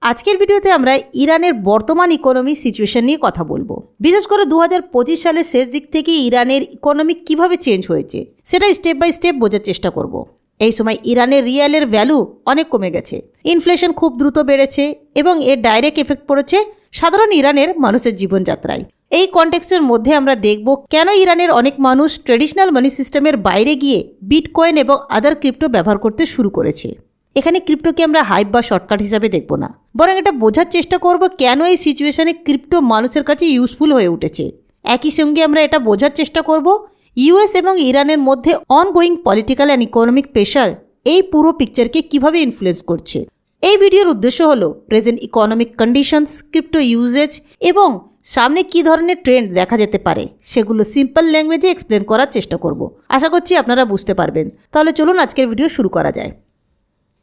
আজকের ভিডিওতে আমরা ইরানের বর্তমান ইকোনমি সিচুয়েশন নিয়ে কথা বলবো। বিশেষ করে 2025 সালের শেষ দিক থেকে ইরানের ইকোনমি কিভাবে চেঞ্জ হয়েছে সেটা স্টেপ বাই স্টেপ বোঝার চেষ্টা করব। এই সময় ইরানের রিয়ালের ভ্যালু অনেক কমে গেছে, ইনফ্লেশন খুব দ্রুত বেড়েছে এবং এর ডাইরেক্ট এফেক্ট পড়েছে সাধারণ ইরানের মানুষের জীবনযাত্রায়। এই কনটেক্সটের মধ্যে আমরা দেখব কেন ইরানের অনেক মানুষ ট্রেডিশনাল মানি সিস্টেমের বাইরে গিয়ে বিটকয়েন এবং আদার ক্রিপ্টো ব্যবহার করতে শুরু করেছে। এখানে ক্রিপ্টোকে আমরা হাইপ বা শর্টকাট হিসাবে দেখব না, বরং এটা বোঝার চেষ্টা করব কেন এই সিচুয়েশনে ক্রিপ্টো মানুষের কাছে ইউজফুল হয়ে উঠেছে। একই সঙ্গে আমরা এটা বোঝার চেষ্টা করব ইউএস এবং ইরানের মধ্যে ongoing political and economic pressure এই পুরো পিকচারকে কিভাবে ইনফ্লুয়েন্স করছে। এই ভিডিওর উদ্দেশ্য হলো present economic conditions, crypto uses এবং সামনে কী ধরনের ট্রেন্ড দেখা যেতে পারে সেগুলো সিম্পল ল্যাঙ্গুয়েজে এক্সপ্লেন করার চেষ্টা করব। আশা করছি আপনারা বুঝতে পারবেন। তাহলে চলুন আজকের ভিডিও শুরু করা যায়।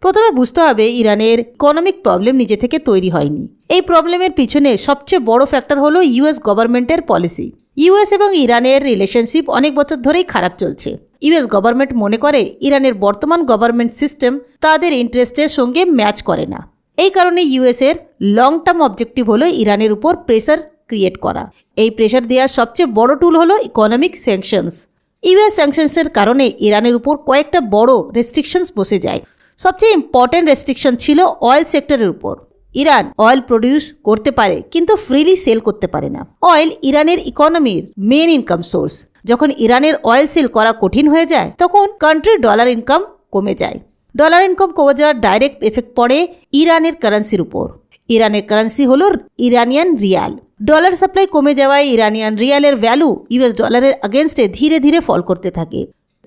প্রথমে বুঝতে হবে ইরানের ইকোনমিক প্রবলেম নিজে থেকে তৈরি হয়নি। এই প্রবলেমের পিছনে সবচেয়ে বড় ফ্যাক্টর হলো ইউএস গভর্নমেন্টের পলিসি। ইউএস এবং ইরানের রিলেশনশিপ অনেক বছর ধরেই খারাপ চলছে। ইউএস গভর্নমেন্ট মনে করে ইরানের বর্তমান গভর্নমেন্ট সিস্টেম তাদের ইন্টারেস্টের সঙ্গে ম্যাচ করে না। এই কারণে ইউএসের লং টার্ম অবজেক্টিভ হলো ইরানের উপর প্রেসার ক্রিয়েট করা। এই প্রেসার দেওয়ার সবচেয়ে বড় টুল হলো ইকোনমিক স্যাংশনস। ইউএস স্যাংশনসের কারণে ইরানের উপর কয়েকটা বড় রেস্ট্রিকশনস বসে যায়। সবচেয়ে ইম্পর্টেন্ট রেস্ট্রিকশন ছিল অয়েল সেক্টরের উপর। ইরান অয়েল প্রডিউস করতে পারে কিন্তু ফ্রিলি সেল করতে পারে না। অয়েল ইরানের ইকোনমির মেন ইনকাম সোর্স। যখন ইরানের অয়েল সেল করা কঠিন হয়ে যায় তখন কান্ট্রির ডলার ইনকাম কমে যায়। ডলার ইনকাম কমে যাওয়ার ডাইরেক্ট এফেক্ট পড়ে ইরানের কারেন্সির উপর। ইরানের কারেন্সি হলো ইরানিয়ান রিয়াল। ডলার সাপ্লাই কমে যাওয়ায় ইরানিয়ান রিয়ালের ভ্যালু ইউএস ডলারের আগেনস্টে ধীরে ধীরে ফল করতে থাকে।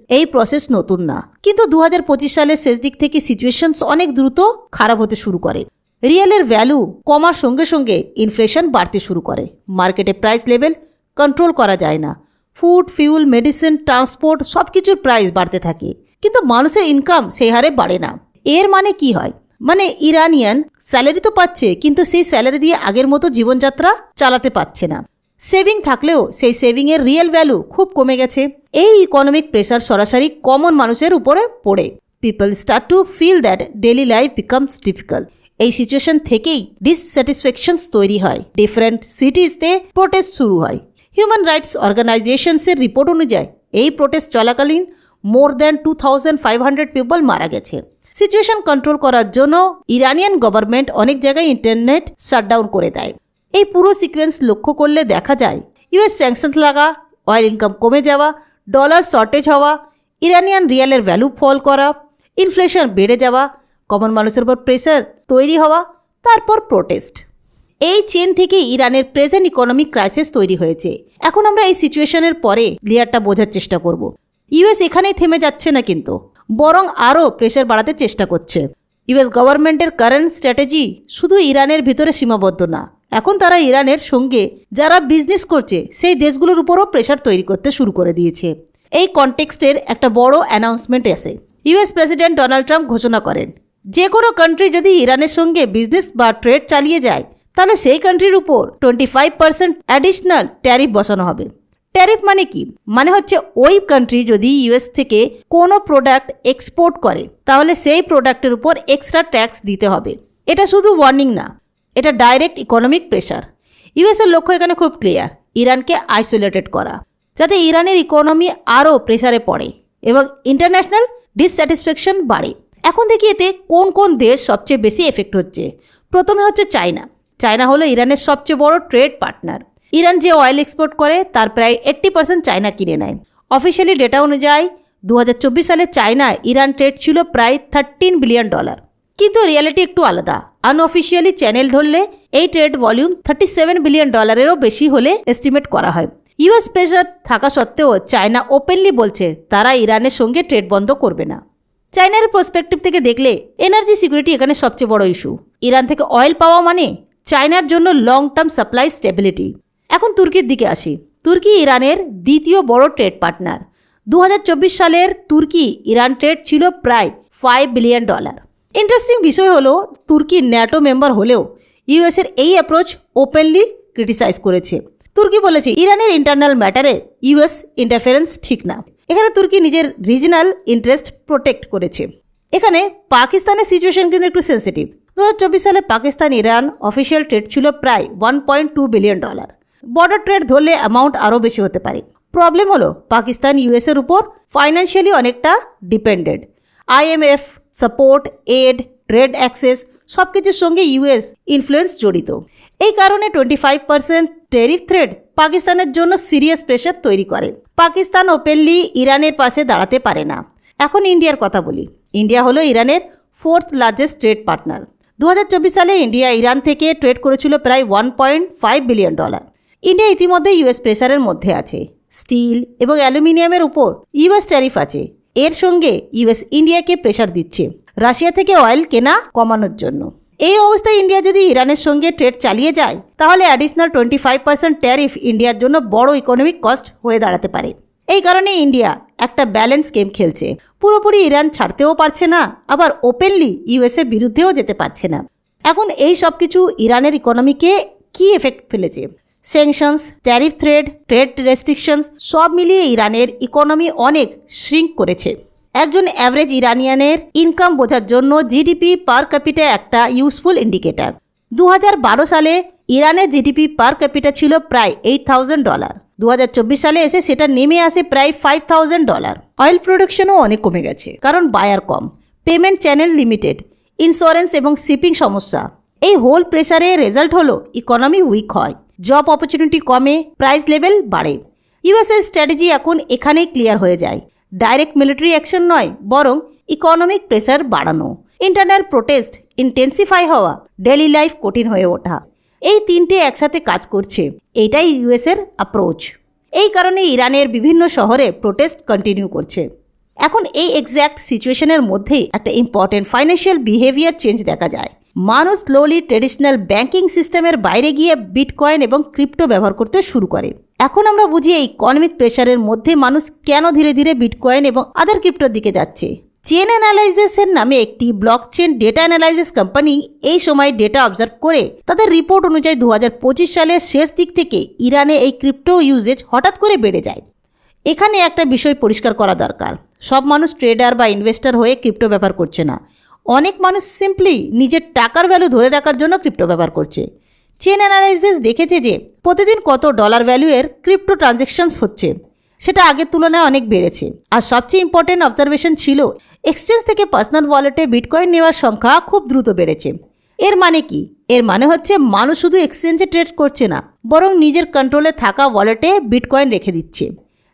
এই প্রসেস নতুন না, কিন্তু 2025 সালের শেষ দিক থেকে সিচুয়েশনস অনেক দ্রুত খারাপ হতে শুরু করে। রিয়ালের ভ্যালু কমার সঙ্গে সঙ্গে ইনফ্লেশন বাড়তে শুরু করে। মার্কেটে প্রাইস লেভেল কন্ট্রোল করা যায় না। ফুড, ফিউল, মেডিসিন, ট্রান্সপোর্ট সব কিছুর প্রাইস বাড়তে থাকে, কিন্তু মানুষের ইনকাম সেই হারে বাড়ে না। এর মানে কি হয়? মানে ইরানিয়ান স্যালারি তো পাচ্ছে, কিন্তু সেই স্যালারি দিয়ে আগের মতো জীবনযাত্রা চালাতে পারছে না। সেভিং থাকলেও সেই সেভিংয়ের রিয়েল ভ্যালু খুব কমে গেছে। এই ইকোনমিক প্রেসার সরাসরি কমন মানুষের উপরে পড়ে। People start to feel that daily life becomes difficult. এই সিচুয়েশন থেকেই ডিসস্যাটিসফ্যাকশনস তৈরি হয়। ডিফারেন্ট সিটিজতে প্রোটেস্ট শুরু হয়। হিউম্যান রাইটস অর্গানাইজেশনসের রিপোর্ট অনুযায়ী এই প্রোটেস্ট চলাকালীন মোর দ্যান 2500 পিপল মারা গেছে। সিচুয়েশন কন্ট্রোল করার জন্য ইরানিয়ান গভর্নমেন্ট অনেক জায়গায় ইন্টারনেট শাটডাউন করে দেয়। এই পুরো সিকোয়েন্স লক্ষ্য করলে দেখা যায় ইউএস স্যাংশনস লাগা, অয়েল ইনকাম কমে যাওয়া, ডলার শর্টেজ হওয়া, ইরানিয়ান রিয়ালের ভ্যালু ফল করা, ইনফ্লেশন বেড়ে যাওয়া, কমন মানুষের উপর প্রেসার তৈরি হওয়া, তারপর প্রোটেস্ট। এই চেন থেকে ইরানের প্রেজেন্ট ইকোনমিক ক্রাইসিস তৈরি হয়েছে। এখন আমরা এই সিচুয়েশনের পরে লেয়ারটা বোঝার চেষ্টা করব। ইউএস এখানেই থেমে যাচ্ছে না, কিন্তু বরং আরও প্রেসার বাড়াতে চেষ্টা করছে। ইউএস গভর্নমেন্টের কারেন্ট স্ট্র্যাটেজি শুধু ইরানের ভিতরে সীমাবদ্ধ না। এখন তারা ইরানের সঙ্গে যারা বিজনেস করছে সেই দেশগুলোর উপরও প্রেসার তৈরি করতে শুরু করে দিয়েছে। এই কনটেক্সটের একটা বড় অ্যানাউন্সমেন্ট আসে। ইউএস প্রেসিডেন্ট ডোনাল্ড ট্রাম্প ঘোষণা করেন যে কোনো কান্ট্রি যদি ইরানের সঙ্গে বিজনেস বা ট্রেড চালিয়ে যায় তাহলে সেই কান্ট্রির উপর 25% অ্যাডিশনাল ট্যারিফ বসানো হবে। ট্যারিফ মানে কি? মানে হচ্ছে ওই কান্ট্রি যদি ইউএস থেকে কোনো প্রোডাক্ট এক্সপোর্ট করে তাহলে সেই প্রোডাক্টের উপর এক্সট্রা ট্যাক্স দিতে হবে। এটা শুধু ওয়ার্নিং না, এটা ডাইরেক্ট ইকোনমিক প্রেশার। ইউএসের লক্ষ্য এখানে খুব ক্লিয়ার, ইরানকে আইসোলেটেড করা, যাতে ইরানের ইকোনমি আরও প্রেসারে পড়ে এবং ইন্টারন্যাশনাল ডিসস্যাটিসফ্যাকশন বাড়ে। এখন দেখি এতে কোন কোন দেশ সবচেয়ে বেশি এফেক্ট হচ্ছে। প্রথমে হচ্ছে চায়না। চায়না হলো ইরানের সবচেয়ে বড় ট্রেড পার্টনার। ইরান যে অয়েল এক্সপোর্ট করে তার প্রায় 80% চায়না কিনে নেয়। অফিসিয়ালি ডেটা অনুযায়ী 2024 সালে চায়নায় ইরান ট্রেড ছিল প্রায় $13 বিলিয়ন। কিন্তু রিয়ালিটি একটু আলাদা। আনঅফিসিয়ালি চ্যানেল ধরলে এই ট্রেড ভলিউম $37 বিলিয়ন বেশি হলে এস্টিমেট করা হয়। ইউএস প্রেসার থাকা সত্ত্বেও চায়না ওপেনলি বলছে তারা ইরানের সঙ্গে ট্রেড বন্ধ করবে না। চায়নার পার্সপেক্টিভ থেকে দেখলে এনার্জি সিকিউরিটি এখানে সবচেয়ে বড় ইস্যু। ইরান থেকে অয়েল পাওয়া মানে চায়নার জন্য লং টার্ম সাপ্লাই স্টেবিলিটি। এখন তুর্কির দিকে আসি। তুর্কি ইরানের দ্বিতীয় বড় ট্রেড পার্টনার। 2024 সালের তুর্কি ইরান ট্রেড ছিল প্রায় $5 বিলিয়ন। ইন্টারেস্টিং বিষয় হলো তুর্কি ন্যাটো মেম্বার হলেও ইউএসের এই অ্যাপ্রোচ ওপেনলি ক্রিটিসাইজ করেছে। তুর্কি বলেছে ইরানের ইন্টারনাল ম্যাটারে ইউএস ইন্টারফারেন্স ঠিক না। এখানে তুর্কি নিজের রিজনাল ইন্টারেস্ট প্রোটেক্ট করেছে। এখানে পাকিস্তানের সিচুয়েশন কিন্তু একটু সেন্সিটিভ। 2024 সালে পাকিস্তান ইরান অফিসিয়াল ট্রেড ছিল প্রায় $1.2 বিলিয়ন। বর্ডার ট্রেড ধরলে অ্যামাউন্ট আরও বেশি হতে পারে। প্রবলেম হলো পাকিস্তান ইউএসের উপর ফাইন্যান্সিয়ালি অনেকটা depended. IMF support, aid, trade access সব কিছুর সঙ্গে ইউএস ইনফ্লুয়েন্স জড়িত। এই কারণে 25% ট্যারিফ থ্রেট পাকিস্তানের জন্য সিরিয়াস প্রেশার তৈরি করে। পাকিস্তান ওপেনলি ইরানের পাশে দাঁড়াতে পারে না। এখন ইন্ডিয়ার কথা বলি। ইন্ডিয়া হলো ইরানের 4th লার্জেস্ট ট্রেড পার্টনার। 2024 সালে ইন্ডিয়া ইরান থেকে ট্রেড করেছিল প্রায় $1.5 বিলিয়ন। ইন্ডিয়া ইতিমধ্যে ইউএস প্রেসারের মধ্যে আছে। স্টিল এবং অ্যালুমিনিয়ামের উপর ইউএস ট্যারিফ আছে। এর সঙ্গে ইউএস ইন্ডিয়াকে প্রেসার দিচ্ছে রাশিয়া থেকে অয়েল কেনা কমানোর জন্য। এই অবস্থায় ইন্ডিয়া যদি ইরানের সঙ্গে ট্রেড চালিয়ে যায় তাহলে অ্যাডিশনাল 25% ট্যারিফ ইন্ডিয়ার জন্য বড় ইকোনমিক কস্ট হয়ে দাঁড়াতে পারে। এই কারণে ইন্ডিয়া একটা ব্যালেন্স গেম খেলছে। পুরোপুরি ইরান ছাড়তেও পারছে না, আবার ওপেনলি ইউএসের বিরুদ্ধেও যেতে পারছে না। এখন এই সব কিছু ইরানের ইকোনমিকে কি এফেক্ট ফেলেছে? Sanctions, tariff thread, trade restrictions সব মিলিয়ে ইরানের ইকোনমি অনেক শ্রিঙ্ক করেছে। একজন অ্যাভারেজ ইরানিয়ানের ইনকাম বোঝার জন্য জিডিপি পার ক্যাপিটা একটা ইউজফুল ইন্ডিকেটর। 2012 সালে ইরানের জিডিপি পার ক্যাপিটা ছিল প্রায় $8,000। 2024 সালে এসে সেটা নেমে আসে প্রায় $5,000। অয়েল প্রোডাকশনও অনেক কমে গেছে, কারণ বায়ার কম, পেমেন্ট চ্যানেল লিমিটেড, ইন্স্যুরেন্স এবং শিপিং সমস্যা। এই হোল প্রেসারে রেজাল্ট হলো ইকোনমি উইক হয়, জব অপরচুনিটি কমে, প্রাইস লেভেল বাড়ে। ইউএসএর স্ট্র্যাটেজি এখন এখানেই ক্লিয়ার হয়ে যায়। ডাইরেক্ট মিলিটারি অ্যাকশন নয়, বরং ইকোনমিক প্রেসার বাড়ানো, ইন্টারনাল প্রোটেস্ট ইন্টেন্সিফাই হওয়া, ডেইলি লাইফ কঠিন হয়ে ওঠা। এই তিনটে একসাথে কাজ করছে। এটাই ইউএসের অ্যাপ্রোচ। এই কারণে ইরানের বিভিন্ন শহরে প্রোটেস্ট কন্টিনিউ করছে। এখন এই এক্স্যাক্ট সিচুয়েশনের মধ্যেই একটা ইম্পর্টেন্ট ফাইন্যান্সিয়াল বিহেভিয়ার চেঞ্জ দেখা যায়। মানুষ স্লোলি ট্রেডিশনাল ব্যাংকিং সিস্টেমের বাইরে গিয়ে বিটকয়েন এবং ক্রিপ্টো ব্যবহার করতে শুরু করে। এখন আমরা বুঝি এই ইকোনমিক প্রেসারের মধ্যে মানুষ কেন ধীরে ধীরে বিটকয়েন এবং আদার ক্রিপ্টোর দিকে যাচ্ছে। চেন অ্যানালাইসিসের নামে একটি ব্লকচেন ডেটা অ্যানালাইসিস কোম্পানি এই সময় ডেটা অবজার্ভ করে তাদের রিপোর্ট অনুযায়ী 2025 সালের শেষ দিক থেকে ইরানে এই ক্রিপ্টো ইউজেজ হঠাৎ করে বেড়ে যায়। এখানে একটা বিষয় পরিষ্কার করা দরকার, সব মানুষ ট্রেডার বা ইনভেস্টর হয়ে ক্রিপ্টো ব্যবহার করছে না। অনেক মানুষ সিম্পলি নিজের টাকার ভ্যালু ধরে রাখার জন্য ক্রিপ্টো ব্যবহার করছে। চেন অ্যানালাইসিস দেখেছে যে প্রতিদিন কত ডলার ভ্যালুয়ের ক্রিপ্টো ট্রানজ্যাকশনস হচ্ছে, সেটা আগের তুলনায় অনেক বেড়েছে। আর সবচেয়ে ইম্পর্টেন্ট অবজারভেশন ছিল এক্সচেঞ্জ থেকে পার্সোনাল ওয়ালেটে বিটকয়েন নেওয়ার সংখ্যা খুব দ্রুত বেড়েছে। এর মানে কি? এর মানে হচ্ছে মানুষ শুধু এক্সচেঞ্জে ট্রেড করছে না, বরং নিজের কন্ট্রোলে থাকা ওয়ালেটে বিটকয়েন রেখে দিচ্ছে।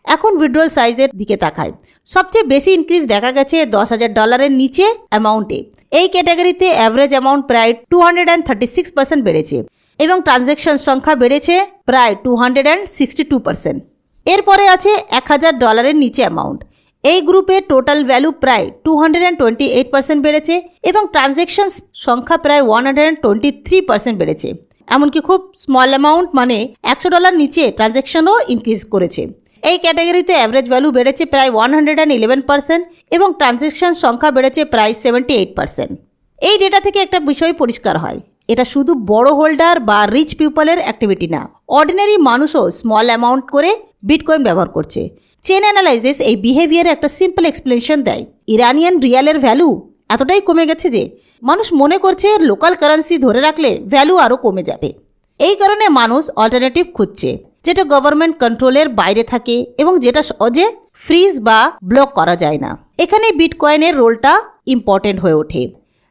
এখন উইথড্রল সাইজের দিকে তাকায়। সবচেয়ে বেশি ইনক্রিজ দেখা গেছে $10,000 নিচে অ্যামাউন্টে। এই ক্যাটাগরিতে অ্যাভারেজ অ্যামাউন্ট প্রায় 236% বেড়েছে এবং ট্রানজ্যাকশন সংখ্যা বেড়েছে প্রায় 262%। এরপরে আছে $1,000 নিচে অ্যামাউন্ট। এই গ্রুপে টোটাল ভ্যালু প্রায় 228% বেড়েছে এবং ট্রানজ্যাকশন সংখ্যা প্রায় 123% বেড়েছে। এমনকি খুব স্মল অ্যামাউন্ট মানে $100 নিচে ট্রানজ্যাকশনও ইনক্রিজ করেছে। এই ক্যাটাগরিতে অ্যাভারেজ ভ্যালু বেড়েছে প্রায় 111% এবং ট্রানজ্যাকশন সংখ্যা বেড়েছে প্রায় 78%। এই ডেটা থেকে একটা বিষয় পরিষ্কার হয়, এটা শুধু বড় হোল্ডার বা রিচ পিপলের অ্যাক্টিভিটি না, অর্ডিনারি মানুষও স্মল অ্যামাউন্ট করে বিটকয়েন ব্যবহার করছে। চেন অ্যানালাইসিস এই বিহেভিয়ারে একটা সিম্পল এক্সপ্লেনেশন দেয়। ইরানিয়ান রিয়ালের ভ্যালু এতটাই কমে গেছে যে মানুষ মনে করছে লোকাল কারেন্সি ধরে রাখলে ভ্যালু আরও কমে যাবে। এই কারণে মানুষ অল্টারনেটিভ খুঁজছে, যেটা গভর্নমেন্ট কন্ট্রোলের বাইরে থাকে এবং যেটা সহজে ফ্রিজ বা ব্লক করা যায় না। এখানে বিটকয়েনের রোলটা ইম্পর্টেন্ট হয়ে ওঠে।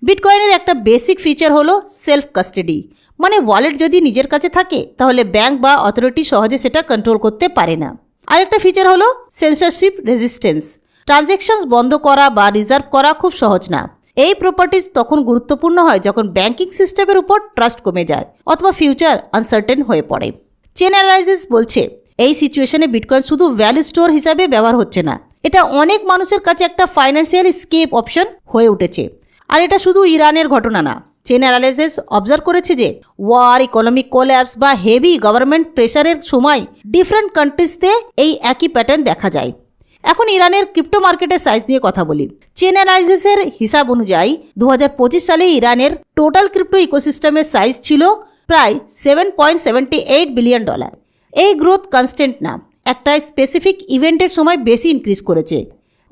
বিটকয়েনের একটা বেসিক ফিচার হলো সেলফ কাস্টাডি, মানে ওয়ালেট যদি নিজের কাছে থাকে তাহলে ব্যাংক বা অথরিটি সহজে সেটা কন্ট্রোল করতে পারে না। আরেকটা ফিচার হলো সেন্সরশিপ রেজিস্ট্যান্স, ট্রানজ্যাকশনস বন্ধ করা বা রিজার্ভ করা খুব সহজ না। এই প্রপার্টিজ তখন গুরুত্বপূর্ণ হয় যখন ব্যাংকিং সিস্টেমের উপর ট্রাস্ট কমে যায় অথবা ফিউচার আনসার্টেন হয়ে পড়ে। চেন অ্যানালাইসিস বলছে এই সিচুয়েশনে বিটকয়েন শুধু ভ্যালু স্টোর হিসাবে ব্যবহার হচ্ছে না, এটা অনেক মানুষের কাছে একটা ফাইন্যান্সিয়াল স্কেপ অপশন হয়ে উঠেছে। আর এটা শুধু ইরানের ঘটনা না, চেন অ্যানালাইসিস অবজার্ভ করেছে যে ওয়ার, ইকোনমিক কোল্যাপস বা হেভি গভর্নমেন্ট প্রেসারের সময় ডিফারেন্ট কান্ট্রিজতে এই একই প্যাটার্ন দেখা যায়। এখন ইরানের ক্রিপ্টো মার্কেটের সাইজ নিয়ে কথা বলি। চেন অ্যানালাইসিসের হিসাব অনুযায়ী 2025 সালে ইরানের টোটাল ক্রিপ্টো ইকোসিস্টেমের সাইজ ছিল প্রায় $7.78 বিলিয়ন। এই গ্রোথ কনস্ট্যান্ট না, একটা স্পেসিফিক ইভেন্টের সময় বেশি ইনক্রিজ করেছে।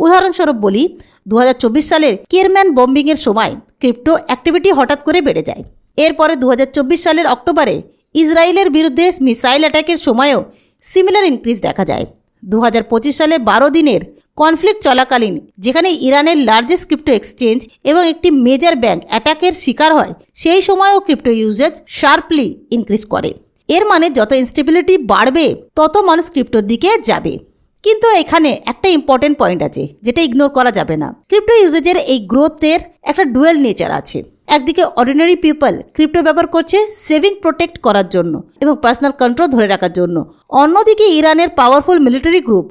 উদাহরণস্বরূপ বলি, 2024 সালের কেরম্যান বম্বিংয়ের সময় ক্রিপ্টো অ্যাক্টিভিটি হঠাৎ করে বেড়ে যায়। এরপরে 2024 সালের অক্টোবরে ইসরায়েলের বিরুদ্ধে মিসাইল অ্যাটাকের সময়ও সিমিলার ইনক্রিজ দেখা যায়। 2025 সালের 12 দিনের কনফ্লিক্ট চলাকালীন, যেখানে ইরানের লার্জেস্ট ক্রিপ্টো এক্সচেঞ্জ এবং একটি মেজর ব্যাংক অ্যাটাকের শিকার হয়, সেই সময়ও ক্রিপ্টো ইউজেজ শার্পলি ইনক্রিজ করে। এর মানে যত ইনস্টেবিলিটি বাড়বে তত মানুষ ক্রিপ্টোর দিকে যাবে। কিন্তু এখানে একটা ইম্পর্টেন্ট পয়েন্ট আছে যেটা ইগনোর করা যাবে না। ক্রিপ্টো ইউজেজের এই গ্রোথের একটা ডুয়েল নেচার আছে। একদিকে অর্ডিনারি পিপল ক্রিপ্টো ব্যবহার করছে সেভিং প্রোটেক্ট করার জন্য এবং পার্সোনাল কন্ট্রোল ধরে রাখার জন্য। অন্যদিকে ইরানের পাওয়ারফুল মিলিটারি গ্রুপ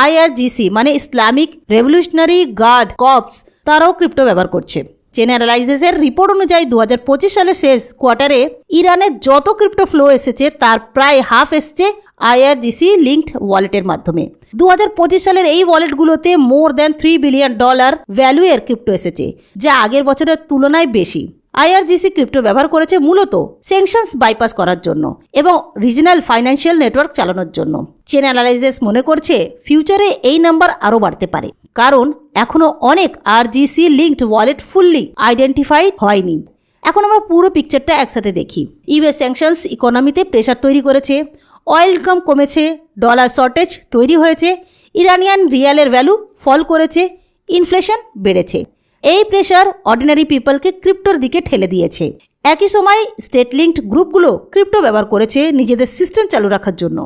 IRGC মানে ইসলামিক রেভলিউশনারি গার্ড কর্পস, তারাও ক্রিপ্টো ব্যবহার করছে। চেন অ্যানালাইসিসের রিপোর্ট অনুযায়ী 2025 সালের শেষ কোয়ার্টারে ইরানের যত ক্রিপ্টো ফ্লো এসেছে তার প্রায় হাফ এসছে IRGC লিঙ্কড ওয়ালেটের মাধ্যমে। 2025 সালের এই ওয়ালেটগুলোতে মোর দ্যান $3 বিলিয়ন ভ্যালু এর ক্রিপ্টো এসেছে, যা আগের বছরের তুলনায় বেশি। IRGC ক্রিপ্টো ব্যবহার করেছে মূলত স্যাংশনস বাইপাস করার জন্য এবং রিজনাল ফাইন্যান্সিয়াল নেটওয়ার্ক চালানোর জন্য। চেন অ্যানালাইসিস মনে করছে ফিউচারে এই নাম্বার আরও বাড়তে পারে, কারণ এখনও অনেক RGC linked wallet fully identified হয়নি। এখন আমরা পুরো পিকচারটা একসাথে দেখি। US স্যাংশনস ইকোনমিতে প্রেশার তৈরি করেছে, অয়েল ইনকাম কমেছে, ডলার শর্টেজ তৈরি হয়েছে, ইরানিয়ান রিয়ালের ভ্যালু ফল করেছে, ইনফ্লেশন বেড়েছে। এই প্রেশার অর্ডিনারি পিপলকে ক্রিপ্টোর দিকে ঠেলে দিয়েছে। একই সময় স্টেট লিঙ্কড গ্রুপগুলো ক্রিপ্টো ব্যবহার করেছে নিজেদের সিস্টেম চালু রাখার জন্য।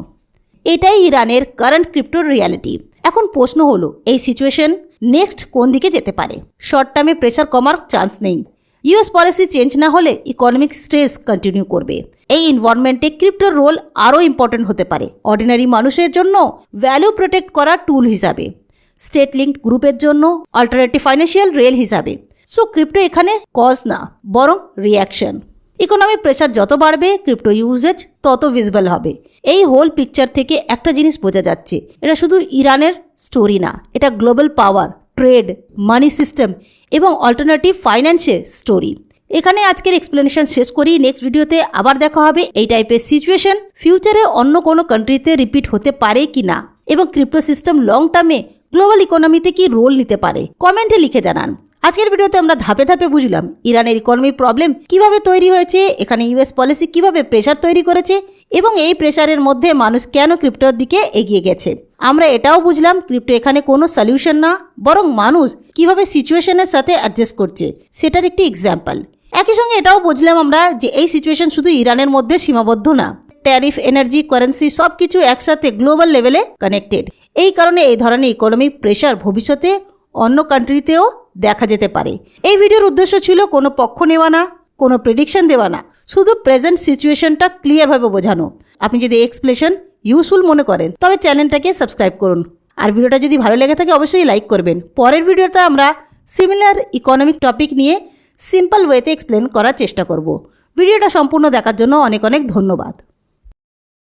এটাই ইরানের কারেন্ট ক্রিপ্টোর রিয়ালিটি। এখন প্রশ্ন হলো, এই সিচুয়েশন নেক্সট কোন দিকে যেতে পারে? শর্ট টার্মে প্রেশার কমার চান্স নেই। US পলিসি চেঞ্জ না হলে ইকোনমিক স্ট্রেস কন্টিনিউ করবে। এই এনভায়রনমেন্টে ক্রিপ্টোর রোল আরও ইম্পর্টেন্ট হতে পারে, অর্ডিনারি মানুষের জন্য ভ্যালু প্রোটেক্ট করার টুল হিসাবে, স্টেট লিঙ্কড গ্রুপের জন্য অল্টারনেটিভ ফাইন্যান্সিয়াল রেল হিসাবে। সো ক্রিপ্টো এখানে কজ না, বরং রিয়াকশন। ইকোনমিক প্রেশার যত বাড়বে ক্রিপ্টো ইউজেজ তত ভিজিবল হবে। এই হোল পিকচার থেকে একটা জিনিস বোঝা যাচ্ছে, এটা শুধু ইরানের স্টোরি না, এটা গ্লোবাল পাওয়ার, ট্রেড, মানি সিস্টেম এবং অল্টারনেটিভ ফাইন্যান্সের স্টোরি। এখানে আজকের এক্সপ্লেনেশন শেষ করি। নেক্সট ভিডিওতে আবার দেখা হবে। এই টাইপের সিচুয়েশন ফিউচারে অন্য কোনো কান্ট্রিতে রিপিট হতে পারে কি না, এবং ক্রিপ্টো সিস্টেম লং টার্মে গ্লোবাল ইকোনমিতে কি রোল নিতে পারে, কমেন্টে লিখে জানান। আজকের ভিডিওতে আমরা ধাপে ধাপে বুঝলাম ইরানের ইকোনমি প্রবলেম কিভাবে তৈরি হয়েছে, এখানে US পলিসি কিভাবে প্রেশার তৈরি করেছে এবং এই প্রেশারের মধ্যে মানুষ কেন ক্রিপ্টোর দিকে এগিয়ে গেছে। আমরা এটাও বুঝলাম ক্রিপ্টো এখানে কোনো সলিউশন না, বরং মানুষ কিভাবে সিচুয়েশনের সাথে অ্যাডজাস্ট করছে সেটার একটি এক্সাম্পল। একই সঙ্গে এটাও বুঝলাম আমরা যে এই সিচুয়েশন শুধু ইরানের মধ্যে সীমাবদ্ধ না, ট্যারিফ, এনার্জি, কারেন্সি সবকিছু একসাথে গ্লোবাল লেভেলে কানেক্টেড। এই কারণে এই ধরনের ইকোনমিক প্রেশার ভবিষ্যতে অন্য কান্ট্রিতেও দেখা যেতে পারে। এই ভিডিওর উদ্দেশ্য ছিল কোনো পক্ষ নেওয়া না, কোনো প্রেডিকশন দেওয়া না, শুধু প্রেজেন্ট সিচুয়েশনটা ক্লিয়ারভাবে বোঝানো। আপনি যদি এক্সপ্লেনেশন ইউজফুল মনে করেন তবে চ্যানেলটাকে সাবস্ক্রাইব করুন, আর ভিডিওটা যদি ভালো লেগে থাকে অবশ্যই লাইক করবেন। পরের ভিডিওতে আমরা সিমিলার ইকোনমিক টপিক নিয়ে সিম্পল ওয়েতে এক্সপ্লেন করার চেষ্টা করব। ভিডিওটা সম্পূর্ণ দেখার জন্য অনেক অনেক ধন্যবাদ।